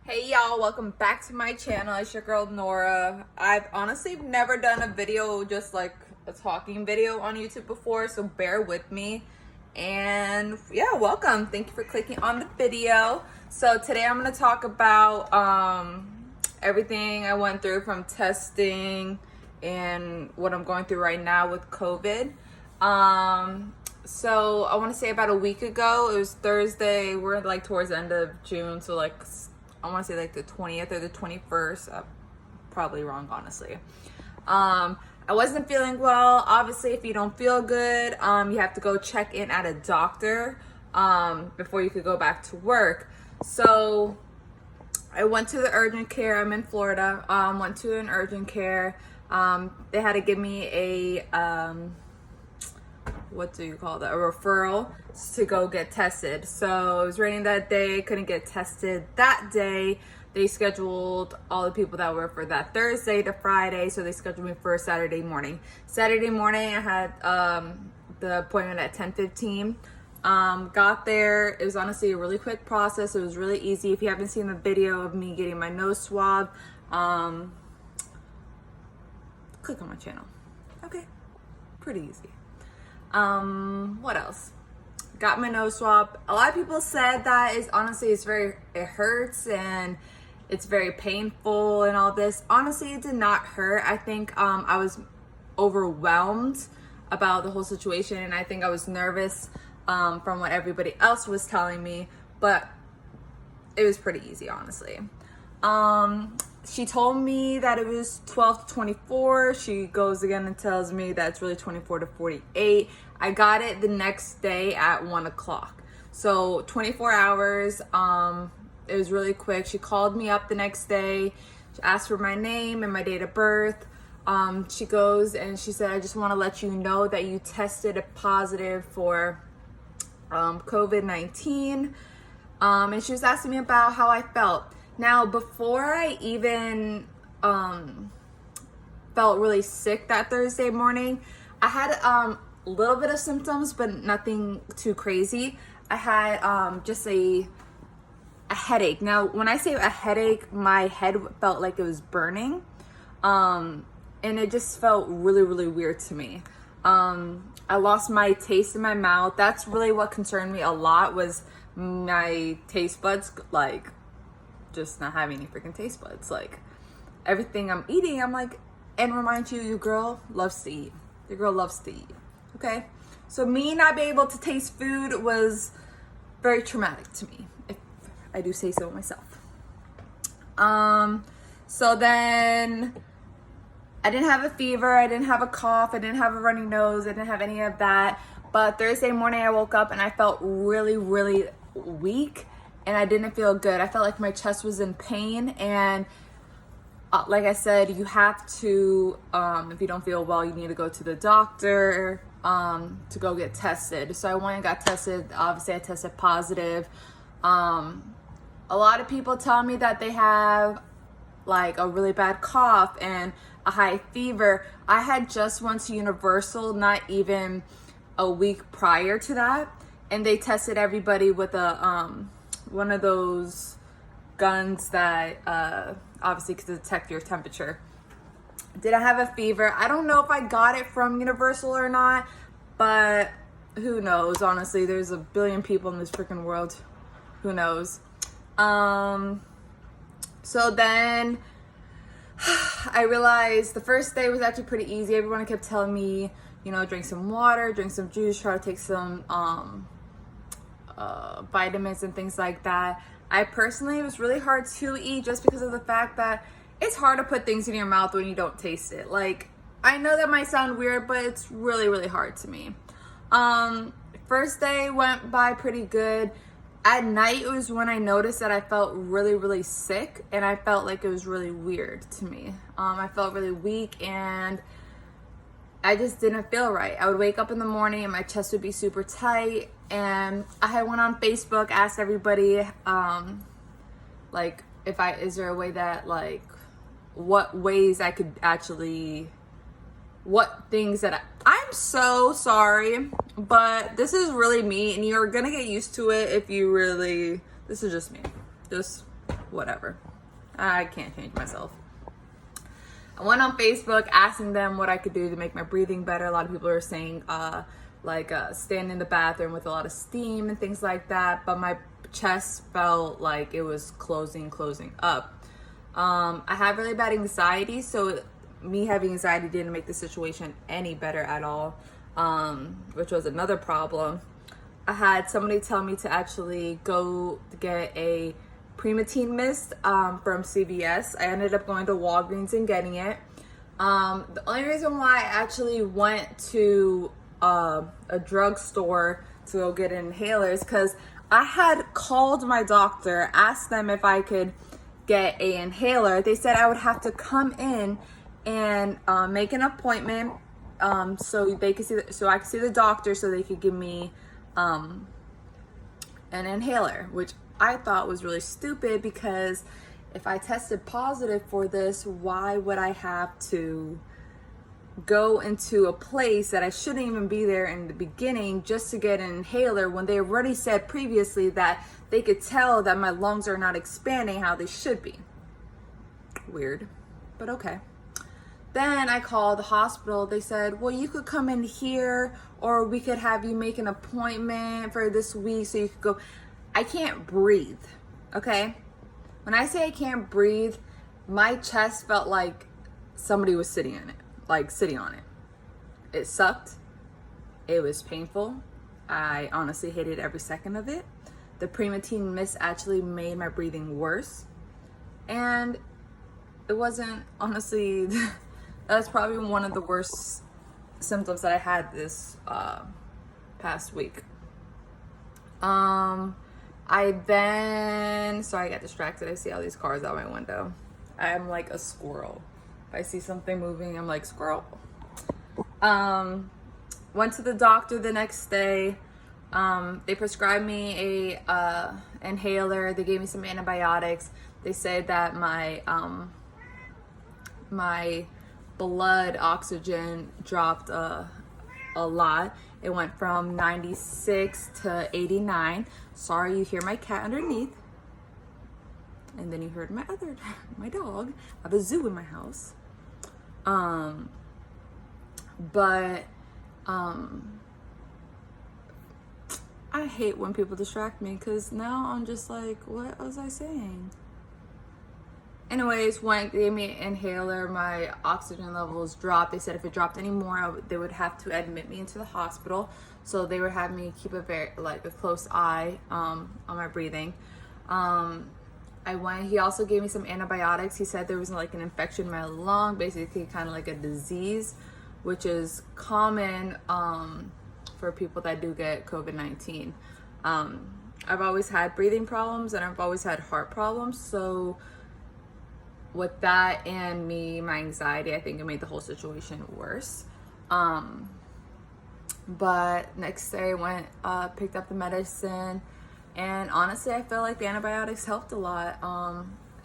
Hey y'all, welcome back to my channel. It's your girl Nora. I've honestly never done a video, just like a talking video on YouTube before, so bear with me. And yeah, welcome. Thank you for clicking on the video. So today I'm going to talk about everything I went through from testing and what I'm going through right now with COVID. So I want to say about a week ago, it was Thursday. We're like towards the end of June, so like I want to say like the 20th or the 21st. Probably wrong, honestly. I wasn't feeling well. Obviously, if you don't feel good, you have to go check in at a doctor before you could go back to work. So I went to the urgent care. I'm in Florida. Went to an urgent care. They had to give me a what do you call that? A referral to go get tested. So it was raining that day, couldn't get tested that day. They scheduled all the people that were for that Thursday to Friday, so they scheduled me for Saturday morning. Saturday morning, I had the appointment at 10:15. Got there. It was honestly a really quick process. It was really easy. If you haven't seen the video of me getting my nose swab, click on my channel. Okay, pretty easy. What else? Got my nose swab. A lot of people said that it hurts and it's very painful and all this. Honestly, it did not hurt. I think I was overwhelmed about the whole situation, and I think I was nervous from what everybody else was telling me, but it was pretty easy, honestly. She told me that it was 12 to 24. She goes again and tells me that it's really 24 to 48. I got it the next day at 1 o'clock. So 24 hours. It was really quick. She called me up the next day. She asked for my name and my date of birth. She goes and she said, I just want to let you know that you tested positive for COVID-19. And she was asking me about how I felt. Now, before I even felt really sick that Thursday morning, I had a little bit of symptoms, but nothing too crazy. I had just a headache. Now, when I say a headache, my head felt like it was burning, and it just felt really, really weird to me. I lost my taste in my mouth. That's really what concerned me a lot, was my taste buds, like, just not having any freaking taste buds. Like, everything I'm eating, I'm like, and remind you, your girl loves to eat. Your girl loves to eat. Okay? So me not being able to taste food was very traumatic to me, if I do say so myself. So then I didn't have a fever, I didn't have a cough, I didn't have a runny nose, I didn't have any of that. But Thursday morning I woke up and I felt really, really weak. And I didn't feel good. I felt like my chest was in pain. And like I said, you have to, if you don't feel well, you need to go to the doctor to go get tested. So I went and got tested. Obviously, I tested positive. A lot of people tell me that they have like a really bad cough and a high fever. I had just went to Universal not even a week prior to that. And they tested everybody with a one of those guns that obviously can detect your temperature. Did I have a fever? I don't know if I got it from Universal or not, but who knows? Honestly, there's a billion people in this freaking world. Who knows? So then I realized the first day was actually pretty easy. Everyone kept telling me, you know, drink some water, drink some juice, try to take some vitamins and things like that. I personally, it was really hard to eat just because of the fact that it's hard to put things in your mouth when you don't taste it. Like, I know that might sound weird, but it's really, really hard to me. First day went by pretty good. At night, it was when I noticed that I felt really, really sick, and I felt like it was really weird to me. I felt really weak, and I just didn't feel right. I would wake up in the morning and my chest would be super tight. And I had went on Facebook, asked everybody, like, is there a way that, like, what ways I could actually, what things that I'm so sorry, but this is really me, and you're gonna get used to it if you really, this is just me. Just whatever. I can't change myself. I went on Facebook asking them what I could do to make my breathing better. A lot of people are saying stand in the bathroom with a lot of steam and things like that, but my chest felt like it was closing up. I have really bad anxiety, so me having anxiety didn't make the situation any better at all, which was another problem. I had somebody tell me to actually go get a Primatene mist from CVS. I ended up going to Walgreens and getting it. The only reason why I actually went to a drugstore to go get an inhaler is because I had called my doctor, asked them if I could get an inhaler. They said I would have to come in and make an appointment so they could so I could see the doctor so they could give me an inhaler, which I thought was really stupid, because if I tested positive for this, why would I have to go into a place that I shouldn't even be there in the beginning just to get an inhaler, when they already said previously that they could tell that my lungs are not expanding how they should be. Weird, but okay. Then I called the hospital. They said, well, you could come in here, or we could have you make an appointment for this week so you could go. I can't breathe, okay? When I say I can't breathe, my chest felt like somebody was sitting on it. It sucked. It was painful. I honestly hated every second of it. The Primatene mist actually made my breathing worse. And it wasn't, honestly, that's probably one of the worst symptoms that I had this past week. I got distracted. I see all these cars out my window. I'm like a squirrel. If I see something moving, I'm like, squirrel. Went to the doctor the next day. They prescribed me a inhaler. They gave me some antibiotics. They said that my blood oxygen dropped a lot. It went from 96 to 89. Sorry, you hear my cat underneath. And then you heard my dog. I have a zoo in my house. I hate when people distract me, because now I'm just like, what was I saying? Anyways, gave me an inhaler. My oxygen levels dropped. They said if it dropped any more, they would have to admit me into the hospital. So they would have me keep a close eye on my breathing. He also gave me some antibiotics. He said there was like an infection in my lung, basically kind of like a disease, which is common for people that do get COVID-19. I've always had breathing problems, and I've always had heart problems. So with that and my anxiety, I think it made the whole situation worse. But next day I went, picked up the medicine, and honestly, I feel like the antibiotics helped a lot.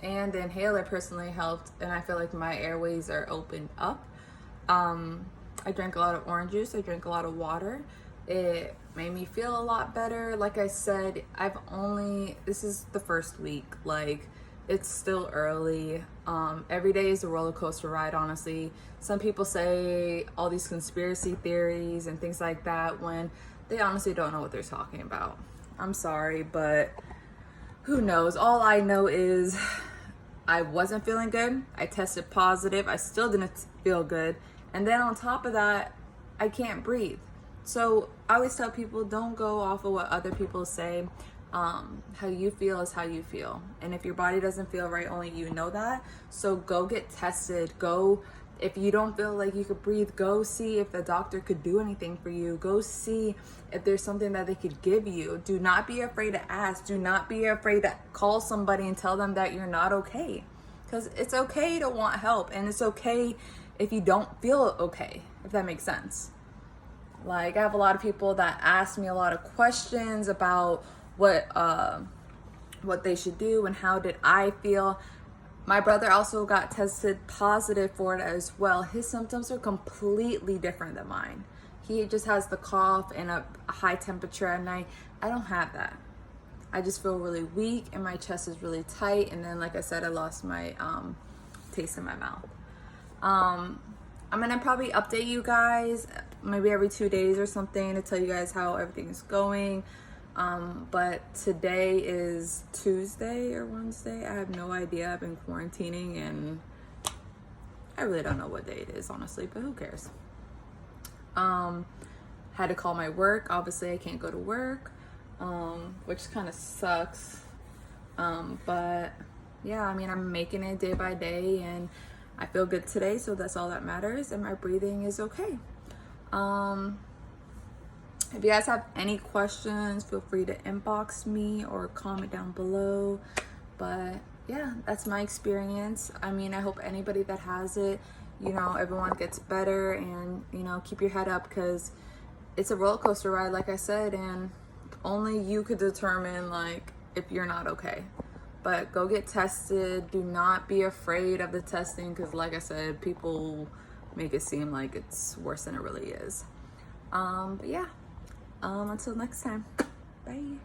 And the inhaler personally helped, and I feel like my airways are opened up. I drank a lot of orange juice. I drank a lot of water. It made me feel a lot better. Like I said, this is the first week. Like, it's still early. Every day is a roller coaster ride, honestly. Some people say all these conspiracy theories and things like that when they honestly don't know what they're talking about. I'm sorry, but who knows? All I know is I wasn't feeling good. I tested positive. I still didn't feel good. And then on top of that, I can't breathe. So I always tell people, don't go off of what other people say. How you feel is how you feel. And if your body doesn't feel right, only you know that. So go get tested. If you don't feel like you could breathe, go see if the doctor could do anything for you. Go see if there's something that they could give you. Do not be afraid to ask. Do not be afraid to call somebody and tell them that you're not okay. Because it's okay to want help, and it's okay if you don't feel okay, if that makes sense. Like, I have a lot of people that ask me a lot of questions about what they should do and how did I feel. My brother also got tested positive for it as well. His symptoms are completely different than mine. He just has the cough and a high temperature at night. I don't have that. I just feel really weak and my chest is really tight. And then, like I said, I lost my taste in my mouth. I'm gonna probably update you guys maybe every 2 days or something to tell you guys how everything is going. But today is Tuesday or Wednesday. I have no idea. I've been quarantining and I really don't know what day it is, honestly, but who cares? Had to call my work. Obviously I can't go to work, which kind of sucks. But yeah, I mean, I'm making it day by day and I feel good today, so that's all that matters, and my breathing is okay. If you guys have any questions, feel free to inbox me or comment down below. But yeah, that's my experience. I mean, I hope anybody that has it, you know, everyone gets better, and, you know, keep your head up, because it's a roller coaster ride, like I said, and only you could determine, like, if you're not okay. But go get tested. Do not be afraid of the testing, because like I said, people make it seem like it's worse than it really is. But yeah, until next time, bye.